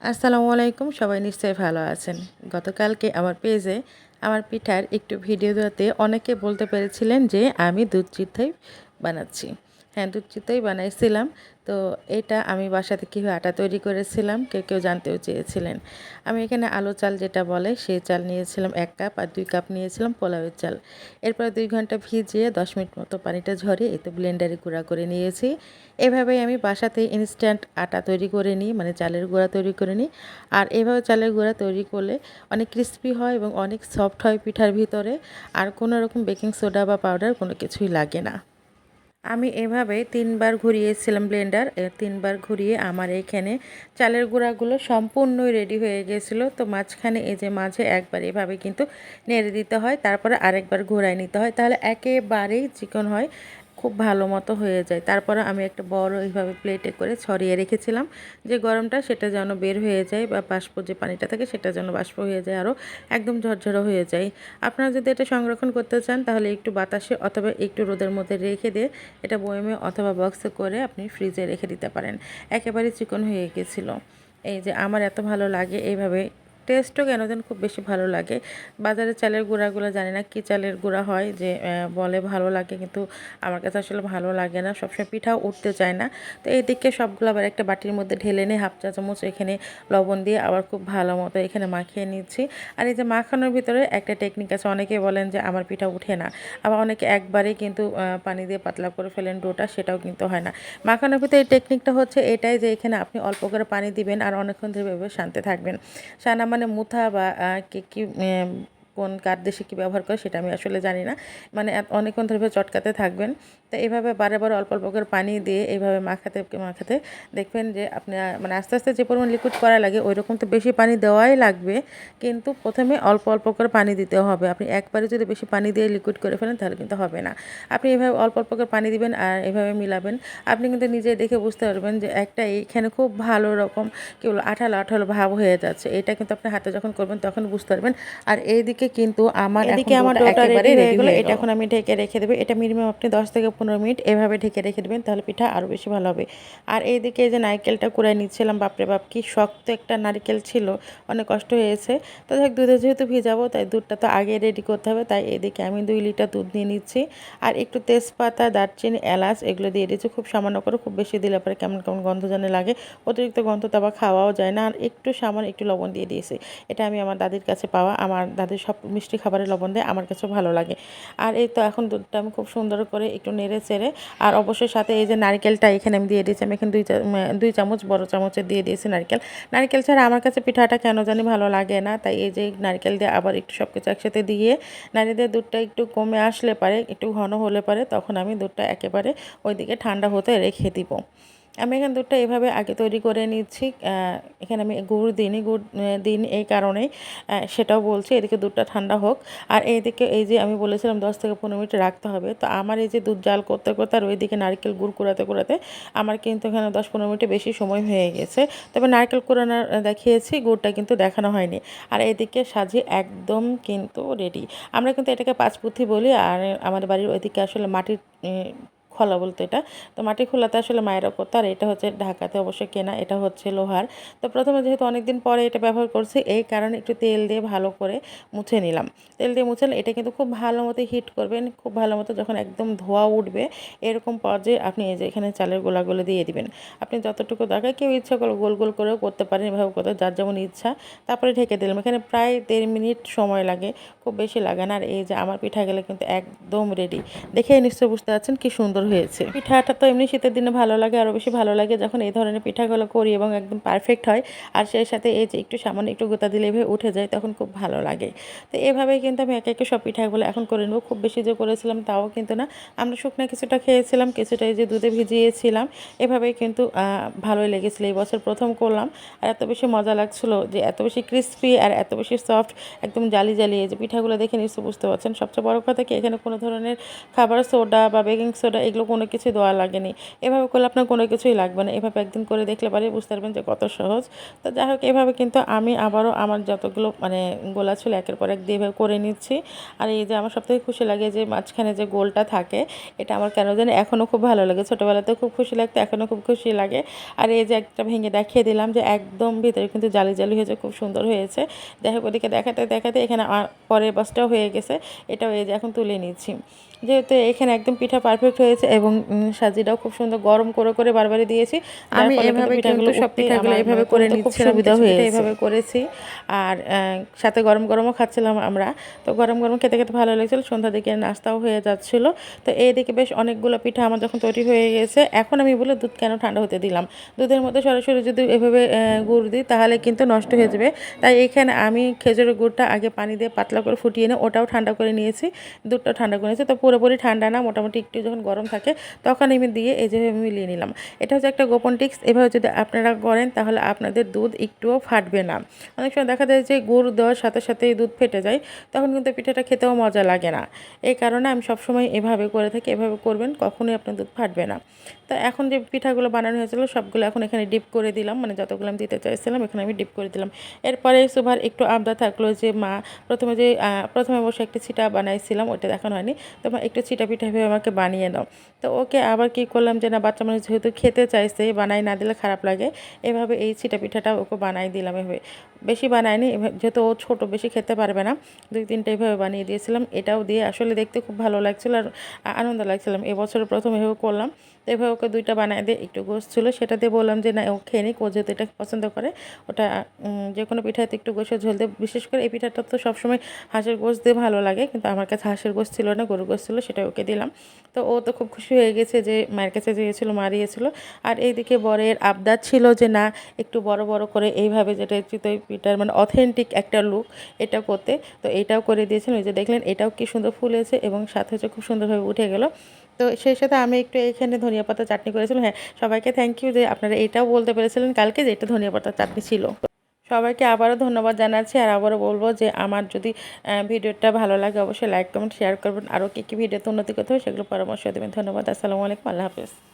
আসসালামু আলাইকুম, সবাই নিশ্চয়ই ভালো আছেন। গতকালকে আমার পেজে আমার পিঠার একটু ভিডিও দেওয়াতে অনেকে বলতে পেরেছিলেন যে আমি দুধ চিতই বানাচ্ছি। হ্যাঁ, দুধ চিতই বানাইছিলাম। তো এটা আমি বাসাতে কীভাবে আটা তৈরি করেছিলাম কেউ কেউ জানতেও চেয়েছিলেন। আমি এখানে আলো চাল যেটা বলে সেই চাল নিয়েছিলাম 1 কাপ, আর 2 কাপ নিয়েছিলাম পোলাওয়ের চাল। এরপরে 2 ঘন্টা ভিজিয়ে 10 মিনিট মতো পানিটা ঝরিয়ে এতে ব্লেন্ডারে গুঁড়া করে নিয়েছি। এভাবেই আমি বাসাতেই ইনস্ট্যান্ট আটা তৈরি করে নিই, মানে চালের গুঁড়া তৈরি করে নিই। আর এভাবে চালের গুঁড়া তৈরি করলে অনেক ক্রিস্পি হয় এবং অনেক সফট হয় পিঠার ভিতরে। আর কোনো রকম বেকিং সোডা বা পাউডার কোনো কিছুই লাগে না। আমি এভাবে 3 বার ঘুরিয়েছিলাম ব্লেন্ডার। 3 বার ঘুরিয়ে আমার এখানে চালের গুঁড়াগুলো সম্পূর্ণই রেডি হয়ে গিয়েছিলো। তো মাঝখানে এই যে মাঝে একবার এভাবে কিন্তু নেড়ে দিতে হয়, তারপরে আরেকবার ঘোরায় নিতে হয়, তাহলে একেবারেই চিকন হয়, খুব ভালো মতো হয়ে যায়। তারপরে আমি একটা বড় এইভাবে প্লেটে করে ছড়িয়ে রেখেছিলাম, যে গরমটা সেটা যেন বের হয়ে যায় বা বাষ্প যে পানিটা থাকে সেটা যেন বাষ্প হয়ে যায়, আরও একদম ঝরঝরে হয়ে যায়। আপনারা যদি এটা সংরক্ষণ করতে চান তাহলে একটু বাতাসে অথবা একটু রোদের মধ্যে রেখে দিয়ে এটা বয়মে অথবা বক্সে করে আপনি ফ্রিজে রেখে দিতে পারেন। একেবারে চিকন হয়ে গেছিলো। এই যে আমার এত ভালো লাগে এইভাবে, টেস্টও কেন যেন খুব বেশি ভালো লাগে। বাজারের চালের গুঁড়াগুলো জানি না কী চালের গুঁড়া হয় যে বলে ভালো লাগে, কিন্তু আমার কাছে আসলে ভালো লাগে না, সবসময় পিঠাও উঠতে চায় না। তো এইদিকে সবগুলো আবার একটা বাটির মধ্যে ঢেলে নিয়ে 1/2 চা চামচ এখানে লবণ দিয়ে আবার খুব ভালো মতো এখানে মাখিয়ে নিচ্ছি। আর এই যে মাখানোর ভিতরে একটা টেকনিক আছে, অনেকেই বলেন যে আমার পিঠা উঠে না, আবার অনেকে একবারেই কিন্তু পানি দিয়ে পাতলা করে ফেলেন ডোটা, সেটাও কিন্তু হয় না। মাখানোর ভিতরে এই টেকনিকটা হচ্ছে এটাই যে এখানে আপনি অল্প করে পানি দিবেন আর অনেকক্ষণ ধরে এভাবে শানতে থাকবেন। সানা মানে মুথা বা কি কোন কার দেশে কী ব্যবহার করে সেটা আমি আসলে জানি না। মানে অনেকক্ষণ ধরে চটকাতে থাকবেন। তো এইভাবে বারে বারে অল্প অল্প করে পানি দিয়ে এইভাবে মাখাতে মাখাতে দেখবেন যে আপনি মানে আস্তে আস্তে যে পরিমাণ লিকুইড করা লাগে ওই রকম তো বেশি পানি দেওয়াই লাগবে, কিন্তু প্রথমে অল্প অল্প করে পানি দিতে হবে। আপনি একবারে যদি বেশি পানি দিয়ে লিকুইড করে ফেলেন তাহলে কিন্তু হবে না। আপনি এভাবে অল্প অল্প করে পানি দিবেন আর এভাবে মিলাবেন। আপনি কিন্তু নিজে দেখে বুঝতে পারবেন যে একটা এইখানে খুব ভালো রকম কী বলবো আঠালো আঠালো ভাব হয়ে যাচ্ছে। এটা কিন্তু আপনি হাতে যখন করবেন তখন বুঝতে পারবেন। আর এইদিকে কিন্তু আমার ডোটা রেডি হয়ে গেলো। এটা এখন আমি ঢেকে রেখে দেবো। এটা মিনিমাম আপনি 10 থেকে 15 মিনিট এভাবে ঢেকে রেখে দেবেন, তাহলে পিঠা আরও বেশি ভালো হবে। আর এইদিকে এই যে নারকেলটা কুড়ায় নিচ্ছিলাম, বাপরে বাপ কি শক্ত একটা নারকেল ছিল, অনেক কষ্ট হয়েছে। তো দেখ দুধে যেহেতু ভিজাবো তাই দুধটা তো আগে রেডি করতে হবে, তাই এদিকে আমি 2 লিটার দুধ নিয়ে নিচ্ছি। আর একটু তেজপাতা, দারচিনি, এলাচ এগুলো দিয়ে দিচ্ছি খুব সামান্য করে, খুব বেশি দিলে পরে কেমন কেমন গন্ধ জানে লাগে, অতিরিক্ত গন্ধ তো আবার খাওয়াও যায় না। আর একটু সামান্য একটু লবণ দিয়ে দিয়েছি। এটা আমি আমার দাদির কাছে পাওয়া, আমার দাদির সব মিষ্টি খাবারে লবণ দেয়, আমার কাছেও ভালো লাগে। আর এই তো এখন দুধটা আমি খুব সুন্দর করে একটু নেড়ে চেড়ে, আর অবশ্যই সাথে এই যে নারকেলটা এখানে আমি দিয়ে দিয়েছি। আমি এখানে 2 চামচ বড় চামচে দিয়ে দিয়েছি নারকেল। নারকেল ছাড়া আমার কাছে পিঠাটা কেন জানি ভালো লাগে না, তাই এই যে নারকেল দিয়ে আবার একটু সব কিছু একসাথে দিয়ে নাড়িয়ে দিয়ে দুধটা একটু কমে আসলে পারে, একটু ঘন হলে পারে, তখন আমি দুধটা একেবারে ওইদিকে ঠান্ডা হতে রেখে দিব। আমি এখানে দুধটা এভাবে আগে তৈরি করে নিচ্ছি। এখানে আমি গুড় দিইনি, গুড় দিন এই কারণেই সেটাও বলছি। এদিকে দুধটা ঠান্ডা হোক, আর এইদিকে এই যে আমি বলেছিলাম 10 থেকে 15 মিনিট রাখতে হবে। তো আমার এই যে দুধ জাল করতে করতে আর ওইদিকে নারকেল গুড় কুড়াতে কুড়াতে আমার কিন্তু এখানে 10-15 মিনিটের বেশি সময় হয়ে গেছে। তবে নারকেল কুড়ানোর দেখিয়েছি, গুড়টা কিন্তু দেখানো হয়নি। আর এদিকে সাজি একদম কিন্তু রেডি। আমরা কিন্তু এটাকে পাঁচপুথি বলি, আর আমাদের বাড়ির ওইদিকে আসলে মাটির খোলা বলতে এটা। তো মাটির খোলাতে আসলে মায়েরা করতো, আর এটা হচ্ছে ঢাকাতে অবশ্যই কেনা, এটা হচ্ছে লোহার। তো প্রথমে যেহেতু অনেকদিন পরে এটা ব্যবহার করছি এই কারণে একটু তেল দিয়ে ভালো করে মুছে নিলাম। তেল দিয়ে মুছে এটা কিন্তু খুব ভালো মতো হিট করবেন, খুব ভালো মতো যখন একদম ধোয়া উঠবে এরকম পর্যায়ে আপনি এই যে এখানে চালের গোলাগুলো দিয়ে দিবেন। আপনি যতটুকু দরকার, কেউ ইচ্ছা করলে গোল গোল করেও করতে পারেন, এভাবে করতে যার যেমন ইচ্ছা। তারপরে ঢেকে দিলাম। এখানে প্রায় 1.5 মিনিট সময় লাগে, খুব বেশি লাগে না। আর এই যে আমার পিঠা গেলে কিন্তু একদম রেডি। দেখে নিশ্চয়ই বুঝতে পারছেন কি সুন্দর হয়েছে। পিঠাটা তো এমনি শীতের দিনে ভালো লাগে, আরও বেশি ভালো লাগে যখন এই ধরনের পিঠাগুলো করি এবং একদম পারফেক্ট হয়। আর সেই সাথে এই যে একটু সামান্য একটু গোতা দিলে এভাবে উঠে যায়, তখন খুব ভালো লাগে। তো এভাবেই কিন্তু আমি একে একে সব পিঠাগুলো এখন করে নেব। খুব বেশি যে করেছিলাম তাও কিন্তু না, আমরা শুকনো কিছুটা খেয়েছিলাম, কিছুটা এই যে দুধে ভিজিয়েছিলাম। এভাবেই কিন্তু ভালোই লেগেছিলো। এই বছর প্রথম করলাম, আর এত বেশি মজা লাগছিলো যে এত বেশি ক্রিস্পি আর এত বেশি সফট, একদম জালি জালি। এই যে পিঠাগুলো দেখে নিশ্চয়ই বুঝতে পারছেন। সবচেয়ে বড় কথা কি, এখানে কোনো ধরনের খাবার সোডা বা বেকিং সোডা এগুলো কোনো কিছু দেওয়া লাগেনি। এভাবে করলে আপনার কোনো কিছুই লাগবে না। এভাবে একদিন করে দেখলে পরে বুঝতে পারবেন যে কত সহজ। তো যাই হোক, এভাবে কিন্তু আমি আবারও আমার যতগুলো মানে গোলা ছিল একের পর এক দিয়ে এভাবে করে নিচ্ছি। আর এই যে আমার সবথেকে খুশি লাগে যে মাঝখানে যে গোলটা থাকে, এটা আমার কেন জানি এখনও খুব ভালো লাগে। ছোটোবেলাতেও খুব খুশি লাগতো, এখনও খুব খুশি লাগে। আর এই যে একটা ভেঙে দেখিয়ে দিলাম যে একদম ভিতরে কিন্তু জালি জালি হয়েছে, খুব সুন্দর হয়েছে। যাই হোক, ওদিকে দেখাতে দেখাতে এখানে পরের বাসটাও হয়ে গেছে, এটাও এই যে এখন তুলে নিচ্ছি। যেহেতু এখানে একদম পিঠা পারফেক্ট হয়েছে এবং সাজিটাও খুব সুন্দর গরম করে করে বারবারই দিয়েছি। আমি এভাবে কিন্তু সব পিঠাগুলো এভাবে করে নিচ্ছিলাম, সুবিধা হয়ে এভাবে করেছি। আর সাথে গরম গরমও খাচ্ছিলাম আমরা। তো গরম গরম খেতে খেতে ভালো লাগছিল। সন্ধ্যার দিকে নাস্তাও হয়ে যাচ্ছিলো। তো এইদিকে বেশ অনেকগুলো পিঠা আমার যখন তৈরি হয়ে গেছে, এখন আমি বলে দুধ কেন ঠান্ডা হতে দিলাম। দুধের মধ্যে সরাসরি যদি এভাবে গুড় দিই তাহলে কিন্তু নষ্ট হয়ে যাবে। তাই এখানে আমি খেজুরের গুড়টা আগে পানি দিয়ে পাতলা করে ফুটিয়ে নিয়ে ওটাও ঠান্ডা করে নিয়েছি, দুধটাও ঠান্ডা করে নিয়েছি। তো পুরোপুরি ঠান্ডা না, মোটামুটি একটু যখন গরম থাকে তখন আমি দিয়ে এই যে মিলিয়ে নিলাম। এটা হচ্ছে একটা গোপন টিক্স। এভাবে যদি আপনারা করেন তাহলে আপনাদের দুধ একটুও ফাটবে না। অনেক সময় দেখা যায় যে গুড় দেওয়ার সাথে সাথেই দুধ ফেটে যায়, তখন কিন্তু পিঠাটা খেতেও মজা লাগে না। এই কারণে আমি সবসময় এভাবে করে থাকি। এভাবে করবেন, কখনোই আপনার দুধ ফাটবে না। তো এখন যে পিঠাগুলো বানানো হয়েছিল সবগুলো এখন এখানে ডিপ করে দিলাম, মানে যতগুলো আমি দিতে চাইছিলাম এখানে আমি ডিপ করে দিলাম। এরপরে সুভার একটু আবদার থাকলো যে মা প্রথমে বসে একটা ছিটা বানাইছিলাম, ওটা দেখানো হয়নি। তো মা একটু ছিটা পিঠা ভেবে আমাকে বানিয়ে দাও। তো ওকে আবার কি করলাম যে না, বাচ্চা মানুষ যেহেতু খেতে চাইছে, বানাই না দিলে খারাপ লাগে, এভাবে এই ছিটা পিঠাটা ওকে বানাই দিলাম। এভাবে বেশি বানায়নি, যেহেতু ও ছোটো বেশি খেতে পারবে না, 2-3টা এভাবে বানিয়ে দিয়েছিলাম। এটাও দিয়ে আসলে দেখতে খুব ভালো লাগছিলো আর আনন্দ লাগছিলাম। এবছর প্রথম এভাবে করলাম। তো এভাবে ওকে 2টা বানিয়ে দিয়ে একটু গোশ ছিল সেটা দিয়ে বললাম যে না ও খেয়ে নিক, ও যেহেতু এটা পছন্দ করে। ওটা যে কোনো পিঠাতে একটু গোশের ঝোল দিয়ে, বিশেষ করে এই পিঠাটা তো সবসময় হাঁসের গোশ দিয়ে ভালো লাগে, কিন্তু আমার কাছে হাঁসের গোশ ছিল না, গরুর গোশ ছিল, সেটা ওকে দিলাম। তো ও তো খুব খুশি হয়ে গেছে যে মায়ের কাছে গিয়েছিলো, মা দিয়েছিলো। আর এইদিকে বরের আবদার ছিল যে না একটু বড় বড় করে এইভাবে, যেটা চিতই পিঠার মানে অথেন্টিক একটা লুক, এটা করতে। তো এটাও করে দিয়েছিলাম। এই যে দেখলেন এটাও কি সুন্দর ফুলেছে এবং সাথে হচ্ছে খুব সুন্দরভাবে উঠে গেল। তো সেই সাথে আমি একটু এখানে ধনিয়া পাতা চাটনি করেছিলাম। হ্যাঁ, সবাইকে থ্যাংক ইউ যে আপনারা এটাও বলতে পেরেছিলেন কালকে যে এটা ধনিয়া পাতার চাটনি ছিল। সবাইকে আবারও ধন্যবাদ জানাচ্ছি। আর আবারও বলবো যে আমার যদি ভিডিওটা ভালো লাগে অবশ্যই লাইক কমেন্ট শেয়ার করবেন। আরও কী কী ভিডিওতে উন্নতি করতে হবে সেগুলো পরামর্শ দেবেন। ধন্যবাদ। আসসালামু আলাইকুম। আল্লাহ হাফেজ।